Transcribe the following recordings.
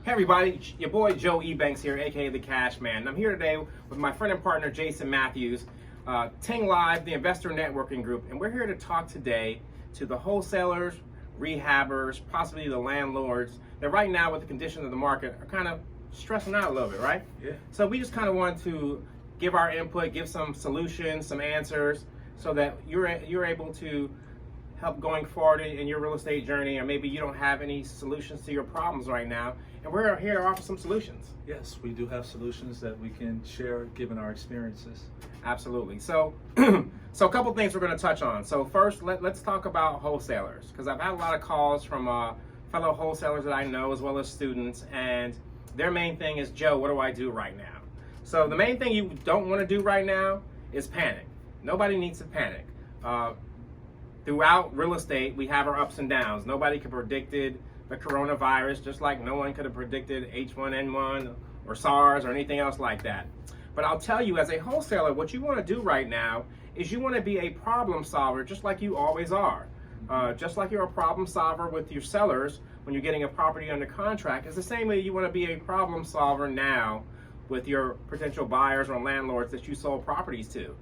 Hey everybody, your boy Joe Ebanks here, aka the Cash Man. And I'm here today with my friend and partner Jason Matthews, Ting Live, the investor networking group, and we're here to talk today to the wholesalers, rehabbers, possibly the landlords that right now with the condition of the market are kind of stressing out a little bit, right? Yeah. So we just kind of want to give our input, give some solutions, some answers, so that you're able to help going forward in your real estate journey, or maybe you don't have any solutions to your problems right now, and we're here to offer some solutions. Yes, we do have solutions that we can share given our experiences. Absolutely. So so a couple things we're going to touch on. So first, let's talk about wholesalers, because I've had a lot of calls from fellow wholesalers that I know as well as students, and their main thing is, Joe, what do I do right now? So the main thing you don't want to do right now is panic. Nobody needs to panic. Throughout real estate, we have our ups and downs. Nobody could have predicted the coronavirus, just like no one could have predicted H1N1 or SARS or anything else like that. But I'll tell you, as a wholesaler, what you want to do right now is you want to be a problem solver, just like you always are. Just like you're a problem solver with your sellers when you're getting a property under contract, it's the same way you want to be a problem solver now with your potential buyers or landlords that you sold properties to.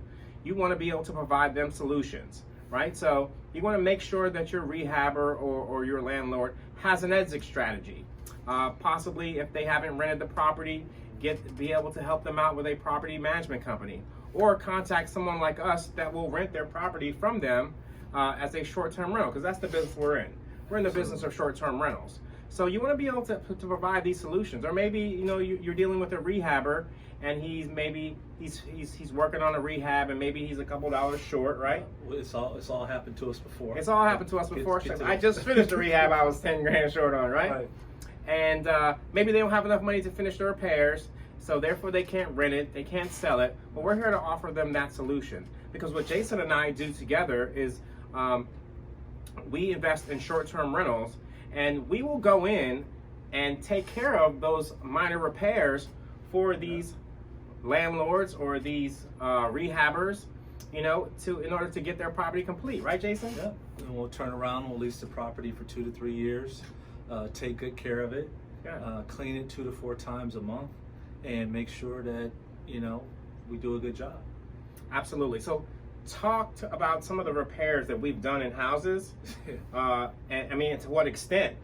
You want to be able to provide them solutions. Right? So you want to make sure that your rehabber or your landlord has an exit strategy. Possibly if they haven't rented the property, be able to help them out with a property management company, or contact someone like us that will rent their property from them as a short-term rental, because that's the business we're in. We're in the business of short-term rentals. So you want to be able to provide these solutions. Or maybe you're dealing with a rehabber and he's working on a rehab and maybe he's a couple dollars short, right? It's all happened to us before. It's all happened to us before. I just finished a rehab I was 10 grand short on, right? And maybe they don't have enough money to finish the repairs, so therefore they can't rent it, they can't sell it. But we're here to offer them that solution, because what Jason and I do together is we invest in short-term rentals, and we will go in and take care of those minor repairs for these landlords or these rehabbers, in order to get their property complete, right, Jason? Yeah. And we'll turn around, we'll lease the property for 2 to 3 years, take good care of it, clean it 2 to 4 times a month, and make sure that we do a good job. Absolutely. So talk about some of the repairs that we've done in houses, and I mean, to what extent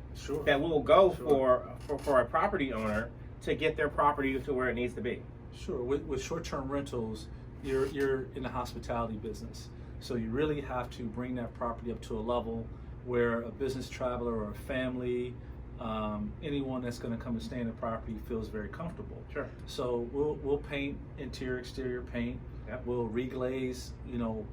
that we'll go for a property owner to get their property to where it needs to be. Sure. With short-term rentals, you're in the hospitality business, so you really have to bring that property up to a level where a business traveler or a family, anyone that's going to come and stay in the property feels very comfortable. Sure. So we'll paint interior, exterior paint. Yep. We'll reglaze,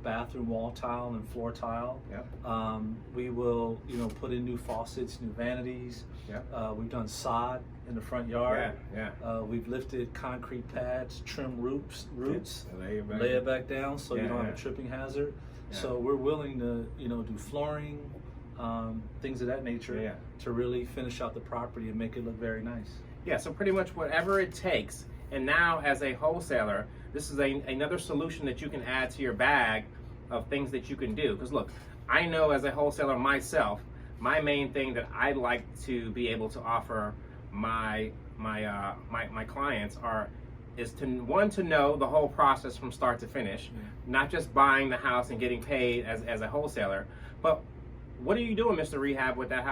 bathroom wall tile and floor tile. Yep. We will, put in new faucets, new vanities. Yep. We've done sod in the front yard. Yeah. We've lifted concrete pads, trim roots, Lay it back down so you don't have a tripping hazard. Yeah. So we're willing to, do flooring, things of that nature to really finish out the property and make it look very nice. Yeah, so pretty much whatever it takes. And now as a wholesaler, this is another solution that you can add to your bag of things that you can do. Because look, I know as a wholesaler myself, my main thing that I like to be able to offer my clients is to know the whole process from start to finish, not just buying the house and getting paid as a wholesaler, but what are you doing, Mr. Rehab, with that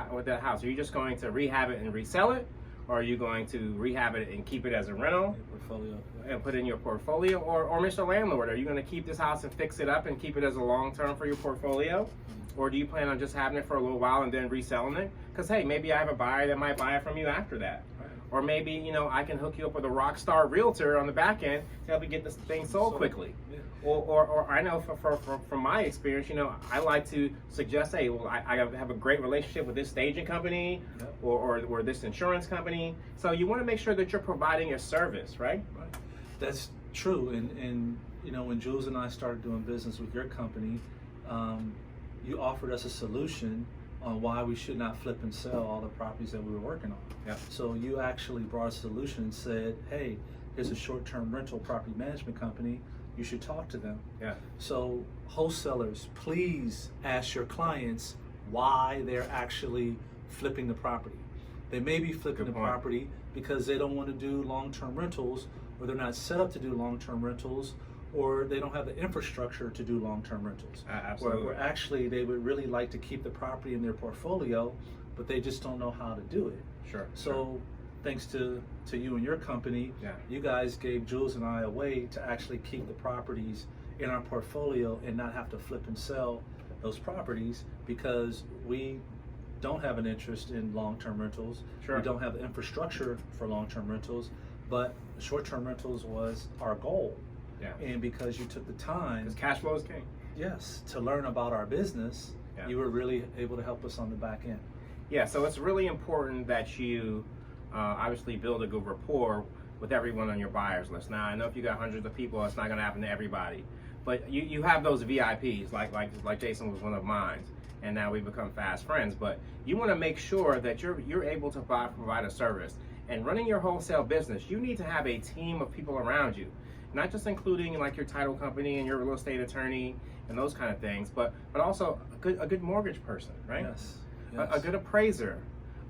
house? Are you just going to rehab it and resell it? Or are you going to rehab it and keep it as a rental Portfolio. and put it in your portfolio? Or Mr. Landlord, are you going to keep this house and fix it up and keep it as a long-term for your portfolio? Or do you plan on just having it for a little while and then reselling it? Because, hey, maybe I have a buyer that might buy it from you after that. Right. Or maybe, I can hook you up with a rock star realtor on the back end to help you get this thing sold quickly. Yeah. Or I know from my experience, I like to suggest, hey, well, I have a great relationship with this staging company or this insurance company. So you want to make sure that you're providing a service, right? Right. That's true. And when Jules and I started doing business with your company, you offered us a solution on why we should not flip and sell all the properties that we were working on. Yep. So you actually brought a solution and said, hey, here's a short-term rental property management company. You should talk to them. Yeah. So wholesalers, please ask your clients why they're actually flipping the property. They may be flipping Good the point. property because they don't want to do long-term rentals, or they're not set up to do long-term rentals, or they don't have the infrastructure to do long-term rentals. Absolutely. Where actually they would really like to keep the property in their portfolio, but they just don't know how to do it. Sure. So thanks to you and your company, Yeah. you guys gave Jules and I a way to actually keep the properties in our portfolio and not have to flip and sell those properties, because we don't have an interest in long-term rentals. Sure. We don't have the infrastructure for long-term rentals, but short-term rentals was our goal. Yeah. And because you took the time, Because cash flow is king. yes, to learn about our business, Yeah. you were really able to help us on the back end. Yeah, so it's really important that you obviously build a good rapport with everyone on your buyers list. Now, I know if you got hundreds of people, it's not going to happen to everybody, but you have those VIPs, like Jason was one of mine, and now we've become fast friends. But you want to make sure that you're able to provide a service. And running your wholesale business, you need to have a team of people around you, not just including like your title company and your real estate attorney and those kind of things, but also a good mortgage person, right? Yes. A good appraiser,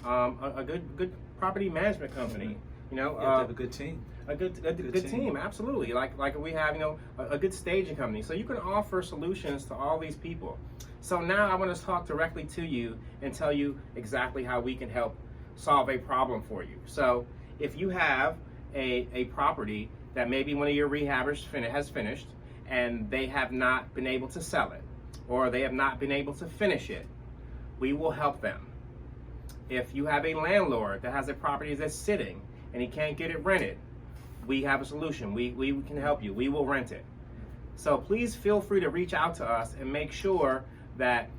a good property management company. You know, You have to have a good team. a good team, absolutely. Like we have, you know, a good staging company. So you can offer solutions to all these people. So now I want to talk directly to you and tell you exactly how we can help solve a problem for you. So if you have a property that maybe one of your rehabbers has finished and they have not been able to sell it, or they have not been able to finish it, we will help them. If you have a landlord that has a property that's sitting and he can't get it rented, we have a solution. We can help you. We will rent it. So please feel free to reach out to us and make sure that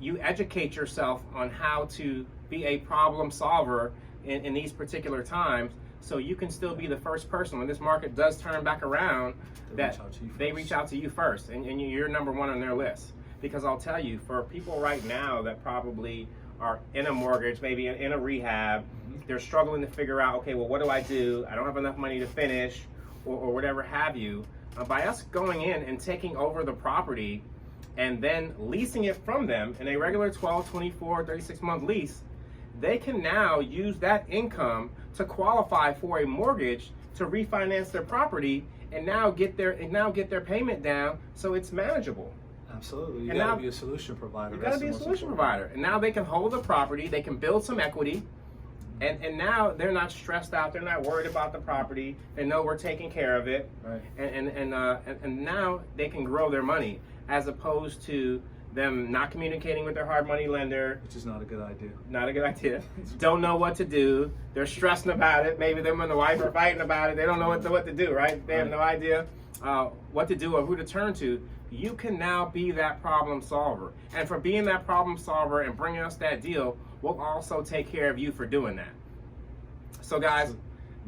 you educate yourself on how to be a problem solver in these particular times, so you can still be the first person when this market does turn back around, that they reach out to you first, and you're number one on their list. Because I'll tell you, for people right now that probably are in a mortgage, maybe in a rehab, they're struggling to figure out, okay, well, what do I do? I don't have enough money to finish, or whatever have you. By us going in and taking over the property and then leasing it from them in a regular 12, 24, 36-month lease, they can now use that income to qualify for a mortgage to refinance their property and now get their payment down so it's manageable. Absolutely. You And got now- to be a solution provider. You That's gotta be the a most solution important. provider. And now they can hold the property, they can build some equity, and now they're not stressed out, they're not worried about the property, they know we're taking care of it. Right. And now they can grow their money, as opposed to them not communicating with their hard money lender. Which is not a good idea. Not a good idea. Don't know what to do. They're stressing about it. Maybe them and the wife are fighting about it. They don't know what to do, right? They have no idea what to do or who to turn to. You can now be that problem solver. And for being that problem solver and bringing us that deal, we'll also take care of you for doing that. So guys,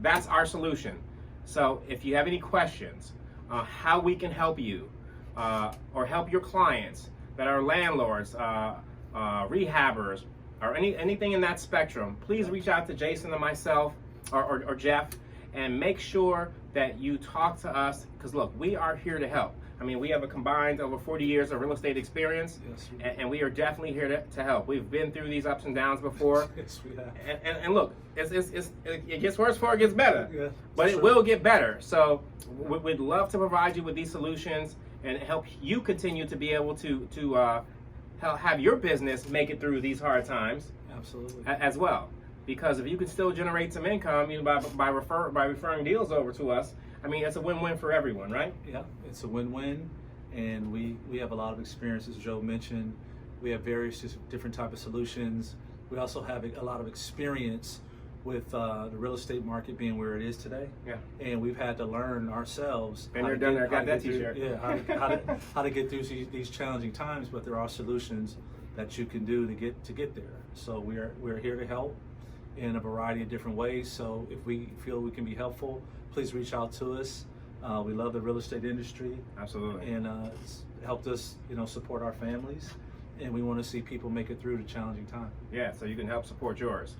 that's our solution. So if you have any questions, how we can help you or help your clients that are landlords, rehabbers, or anything in that spectrum, please reach out to Jason and myself or Jeff, and make sure that you talk to us, because look, we are here to help. I mean, we have a combined over 40 years of real estate experience, Yes, and we are definitely here to help. We've been through these ups and downs before. Yes, we have. And look, it gets worse before it gets better, Yeah, but it true. will get better. So we'd love to provide you with these solutions and help you continue to be able to have your business make it through these hard times Absolutely. as well. Because if you can still generate some income, you know, by referring deals over to us, I mean, it's a win-win for everyone, right? Yeah, it's a win-win, and we have a lot of experience, as Joe mentioned. We have various different type of solutions. We also have a lot of experience with the real estate market being where it is today. Yeah. And we've had to learn ourselves. Been there, done there, got that t-shirt. Yeah, how to get through these challenging times, but there are solutions that you can do to get there. So we're here to help in a variety of different ways. So if we feel we can be helpful, please reach out to us. We love the real estate industry. Absolutely. And it's helped us, support our families, and we want to see people make it through the challenging time. Yeah, so you can help support yours.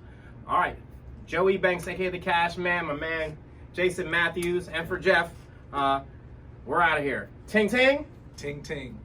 All right, Joey Banks, aka the Cash Man, my man Jason Matthews, and for Jeff, we're out of here. Ting ting. Ting ting.